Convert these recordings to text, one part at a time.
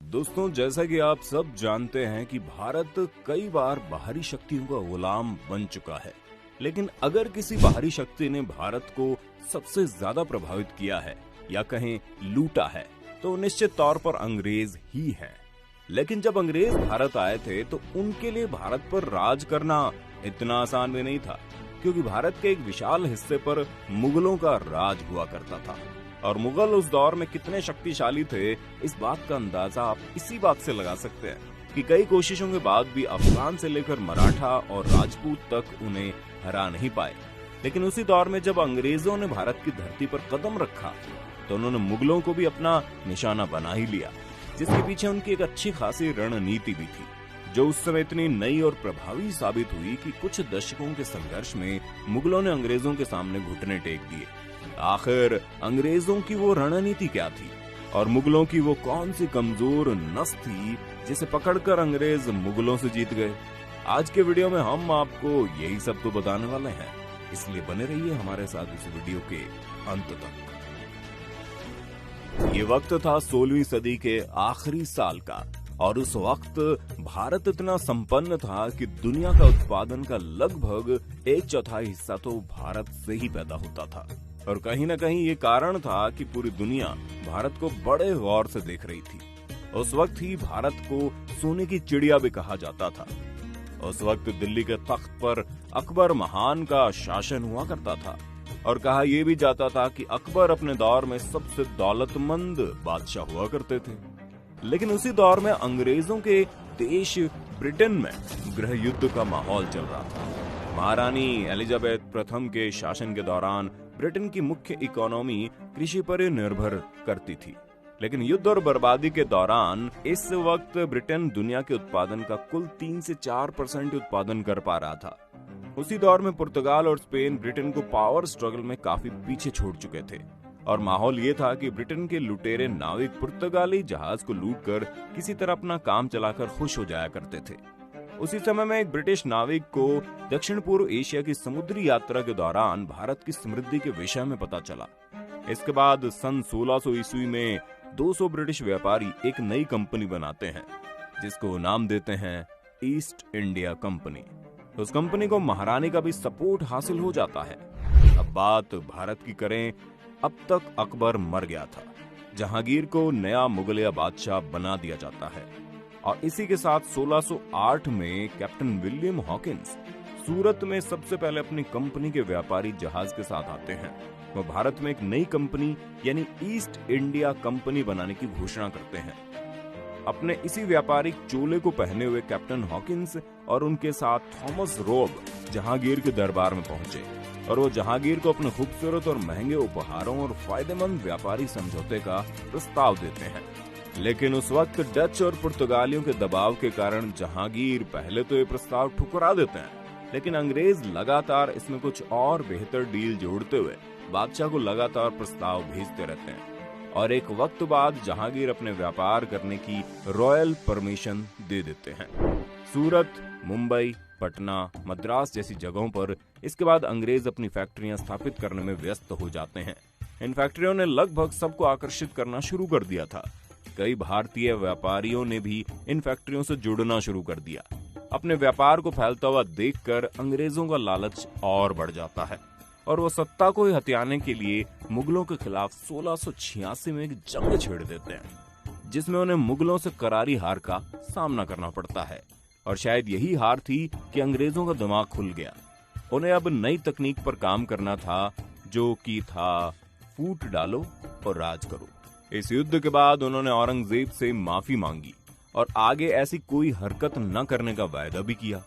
दोस्तों, जैसा कि आप सब जानते हैं कि भारत कई बार बाहरी शक्तियों का गुलाम बन चुका है। लेकिन अगर किसी बाहरी शक्ति ने भारत को सबसे ज्यादा प्रभावित किया है या कहें लूटा है, तो निश्चित तौर पर अंग्रेज ही है। लेकिन जब अंग्रेज भारत आए थे तो उनके लिए भारत पर राज करना इतना आसान भी नहीं था, क्योंकि भारत के एक विशाल हिस्से पर मुगलों का राज हुआ करता था। और मुगल उस दौर में कितने शक्तिशाली थे, इस बात का अंदाजा आप इसी बात से लगा सकते हैं कि कई कोशिशों के बाद भी अफगान से लेकर मराठा और राजपूत तक उन्हें हरा नहीं पाए। लेकिन उसी दौर में जब अंग्रेजों ने भारत की धरती पर कदम रखा तो उन्होंने मुगलों को भी अपना निशाना बना ही लिया, जिसके पीछे उनकी एक अच्छी खासी रणनीति भी थी, जो उस समय इतनी नई और प्रभावी साबित हुई कि कुछ दशकों के संघर्ष में मुगलों ने अंग्रेजों के सामने घुटने टेक दिए। आखिर अंग्रेजों की वो रणनीति क्या थी और मुगलों की वो कौन सी कमजोर नस थी जिसे पकड़कर अंग्रेज मुगलों से जीत गए? आज के वीडियो में हम आपको यही सब तो बताने वाले हैं, इसलिए बने रहिए हमारे साथ इस वीडियो के अंत तक। ये वक्त था 16वीं सदी के आखिरी साल का, और उस वक्त भारत इतना संपन्न था कि दुनिया का उत्पादन का लगभग 1/4 हिस्सा तो भारत से ही पैदा होता था। और कहीं न कहीं ये कारण था कि पूरी दुनिया भारत को बड़े गौर से देख रही थी। उस वक्त ही भारत को सोने की चिड़िया भी कहा जाता था। उस वक्त दिल्ली के तख्त पर अकबर महान का शासन हुआ करता था, और कहा यह भी जाता था कि अकबर अपने दौर में सबसे दौलतमंद बादशाह हुआ करते थे। लेकिन उसी दौर में अंग्रेजों के देश ब्रिटेन में गृह युद्ध का माहौल चल रहा था। महारानी एलिजाबेथ प्रथम के शासन के दौरान ब्रिटेन की मुख्य इकोनॉमी कृषि पर निर्भर करती थी। लेकिन युद्ध और बर्बादी के दौरान इस वक्त ब्रिटेन दुनिया के उत्पादन का कुल 3 से 4% उत्पादन कर पा रहा था। उसी दौर में पुर्तगाल और स्पेन ब्रिटेन को पावर स्ट्रगल में काफी पीछे छोड़ चुके थे, और माहौल ये था कि ब्रिटेन के लुटेरे नाविक पुर्तगाली जहाज को लूटकर किसी तरह अपना काम चलाकर खुश हो जाया करते थे। उसी समय में एक ब्रिटिश नाविक को दक्षिण पूर्व एशिया की समुद्री यात्रा के दौरान भारत की समृद्धि के विषय में पता चला। इसके बाद सन 1600 ईस्वी में 200 ब्रिटिश व्यापारी एक नई कंपनी बनाते हैं, जिसको नाम देते हैं ईस्ट इंडिया कंपनी। उस कंपनी को महारानी का भी सपोर्ट हासिल हो जाता है। अब बात भारत की करें, अब तक अकबर मर गया था। जहांगीर को नया मुगलिया बादशाह बना दिया जाता है, और इसी के साथ 1608 में कैप्टन विलियम हॉकिंस सूरत में सबसे पहले अपनी कंपनी के व्यापारी जहाज के साथ आते हैं। वो भारत में एक नई कंपनी यानी ईस्ट इंडिया कंपनी बनाने की घोषणा करते हैं। अपने इसी व्यापारिक चोले को पहने हुए कैप्टन हॉकिंस और उनके साथ थॉमस रोब जहांगीर के दरबार में पहुंचे, और वो जहांगीर को अपने खूबसूरत और महंगे उपहारों और फायदेमंद व्यापारी समझौते का प्रस्ताव देते हैं। लेकिन उस वक्त डच और पुर्तगालियों के दबाव के कारण जहांगीर पहले तो ये प्रस्ताव ठुकरा देते हैं, लेकिन अंग्रेज लगातार इसमें कुछ और बेहतर डील जोड़ते हुए बादशाह को लगातार प्रस्ताव भेजते रहते हैं, और एक वक्त बाद जहांगीर अपने व्यापार करने की रॉयल परमिशन दे देते हैं। सूरत, मुंबई, पटना, मद्रास जैसी जगहों पर इसके बाद अंग्रेज अपनी फैक्ट्रियां स्थापित करने में व्यस्त हो जाते हैं। इन फैक्ट्रियों ने लगभग सबको आकर्षित करना शुरू कर दिया था। कई भारतीय व्यापारियों ने भी इन फैक्ट्रियों से जुड़ना शुरू कर दिया। अपने व्यापार को फैलता हुआ देखकर अंग्रेजों का लालच और बढ़ जाता है, और वो सत्ता को हथियाने के लिए मुगलों के खिलाफ 1686 में एक जंग छेड़ देते हैं, जिसमें उन्हें मुगलों से करारी हार का सामना करना पड़ता है। और शायद यही हार थी कि अंग्रेजों का दिमाग खुल गया। उन्हें अब नई तकनीक पर काम करना था, जो कि था फूट डालो और राज करो। इस युद्ध के बाद उन्होंने औरंगजेब से माफी मांगी और आगे ऐसी कोई हरकत न करने का वायदा भी किया।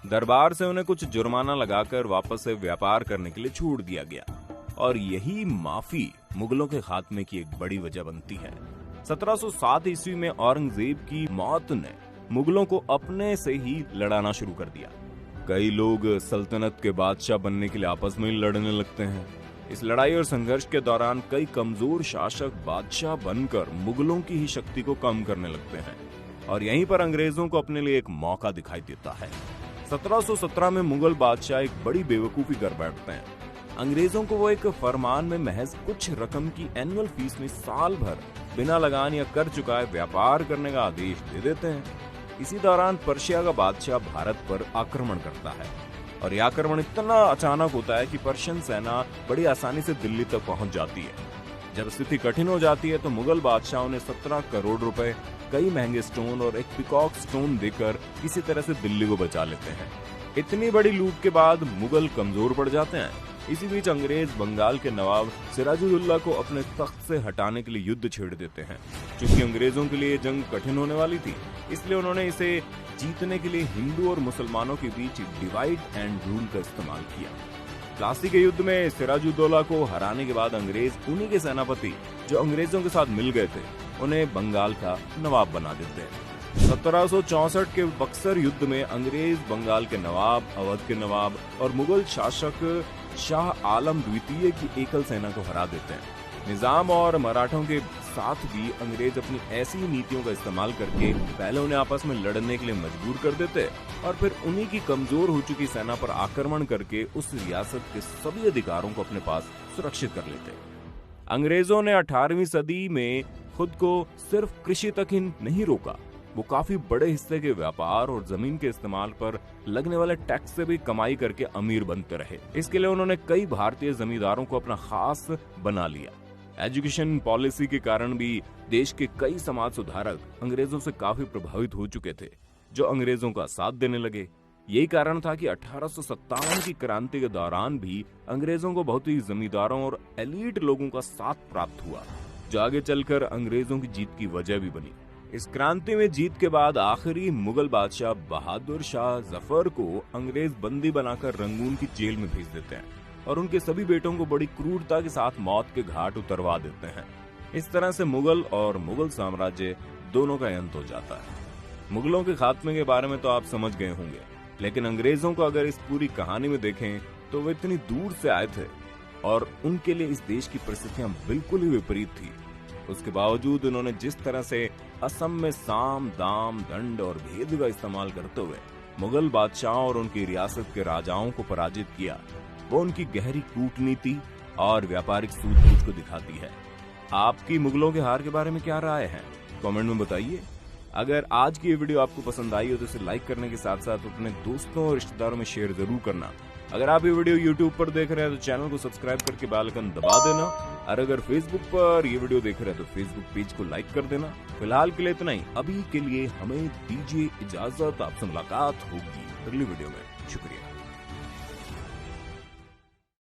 दरबार से उन्हें कुछ जुर्माना लगाकर वापस से व्यापार करने के लिए छोड़ दिया गया, और यही माफी मुगलों के खात्मे की एक बड़ी वजह बनती है। 1707 ईस्वी में औरंगजेब की मौत ने मुगलों को अपने से ही लड़ाना शुरू कर दिया। कई लोग सल्तनत के बादशाह बनने के लिए आपस में ही लड़ने लगते हैं। इस लड़ाई और संघर्ष के दौरान कई कमजोर शासक बादशाह बनकर मुगलों की ही शक्ति को कम करने लगते हैं, और यहीं पर अंग्रेजों को अपने लिए एक मौका दिखाई देता है। 1717 में मुगल बादशाह एक बड़ी बेवकूफी कर बैठते हैं। अंग्रेजों को वो एक फरमान में महज कुछ रकम की एनुअल फीस में साल भर बिना लगान या कर चुकाए व्यापार करने का आदेश दे देते हैं। इसी दौरान पर्शिया का बादशाह भारत पर आक्रमण करता है और यह आक्रमण इतना अचानक होता है कि पर्शियन सेना बड़ी आसानी से दिल्ली तक पहुंच जाती है। जब स्थिति कठिन हो जाती है तो मुगल बादशाहों ने 17 करोड़ रुपए, कई महंगे स्टोन और एक पिकॉक स्टोन देकर किसी तरह से दिल्ली को बचा लेते हैं। इतनी बड़ी लूट के बाद मुगल कमजोर पड़ जाते हैं। इसी बीच अंग्रेज बंगाल के नवाब सिराजुद्दौला को अपने तख्त से हटाने के लिए युद्ध छेड़ देते हैं। क्योंकि अंग्रेजों के लिए जंग कठिन होने वाली थी, इसलिए उन्होंने इसे जीतने के लिए हिंदू और मुसलमानों के बीच डिवाइड एंड रूल का इस्तेमाल किया। प्लासी के युद्ध में सिराजुद्दौला को हराने के बाद अंग्रेज उन्हीं के सेनापति जो अंग्रेजों के साथ मिल गए थे, उन्हें बंगाल का नवाब बना देते हैं। 1764 के बक्सर युद्ध में अंग्रेज बंगाल के नवाब, अवध के नवाब और मुगल शासक शाह आलम द्वितीय की एकल सेना को हरा देते हैं। निजाम और मराठों के साथ भी अंग्रेज अपनी ऐसी नीतियों का इस्तेमाल करके पहले उन्हें आपस में लड़ने के लिए मजबूर कर देते और फिर उन्हीं की कमजोर हो चुकी सेना पर आक्रमण करके उस रियासत के सभी अधिकारों को अपने पास सुरक्षित कर लेते। अंग्रेजों ने 18वीं सदी में खुद को सिर्फ कृषि तक ही नहीं रोका, वो काफी बड़े हिस्से के व्यापार और जमीन के इस्तेमाल पर लगने वाले टैक्स से भी कमाई करके अमीर बनते रहे। इसके लिए उन्होंने कई भारतीय जमींदारों को अपना खास बना लिया। एजुकेशन पॉलिसी के कारण भी देश के कई समाज सुधारक अंग्रेजों से काफी प्रभावित हो चुके थे, जो अंग्रेजों का साथ देने लगे। यही कारण था कि 1857 की क्रांति के दौरान भी अंग्रेजों को बहुत ही जमींदारों और एलीट लोगों का साथ प्राप्त हुआ, जो आगे चलकर अंग्रेजों की जीत की वजह भी बनी। इस क्रांति में जीत के बाद आखिरी मुगल बादशाह बहादुर शाह जफर को अंग्रेज बंदी बनाकर रंगून की जेल में भेज देते हैं और उनके सभी बेटों को बड़ी क्रूरता के साथ मौत के घाट उतरवा देते हैं। इस तरह से मुगल और मुगल साम्राज्य दोनों का अंत हो जाता है। मुगलों के खात्मे के बारे में तो आप समझ गए होंगे, लेकिन अंग्रेजों को अगर इस पूरी कहानी में देखें तो वे इतनी दूर से आए थे और उनके लिए इस देश की परिस्थितियां बिल्कुल ही विपरीत थी। उसके बावजूद उन्होंने जिस तरह से असम में साम, दाम, दंड और भेद का इस्तेमाल करते हुए मुगल बादशाहों और उनकी रियासत के राजाओं को पराजित किया, वो उनकी गहरी कूटनीति और व्यापारिक सूझबूझ को दिखाती है। आपकी मुगलों के हार के बारे में क्या राय है, कमेंट में बताइए। अगर आज की ये वीडियो आपको पसंद आई हो तो इसे लाइक करने के साथ साथ अपने दोस्तों और रिश्तेदारों में शेयर जरूर करना। अगर आप ये वीडियो YouTube पर देख रहे हैं तो चैनल को सब्सक्राइब करके बेल आइकन दबा देना, और अगर Facebook पर ये वीडियो देख रहे हैं तो Facebook पेज को लाइक कर देना। फिलहाल के लिए इतना ही, अभी के लिए हमें दीजिए इजाजत। आपसे मुलाकात होगी अगली वीडियो में। शुक्रिया।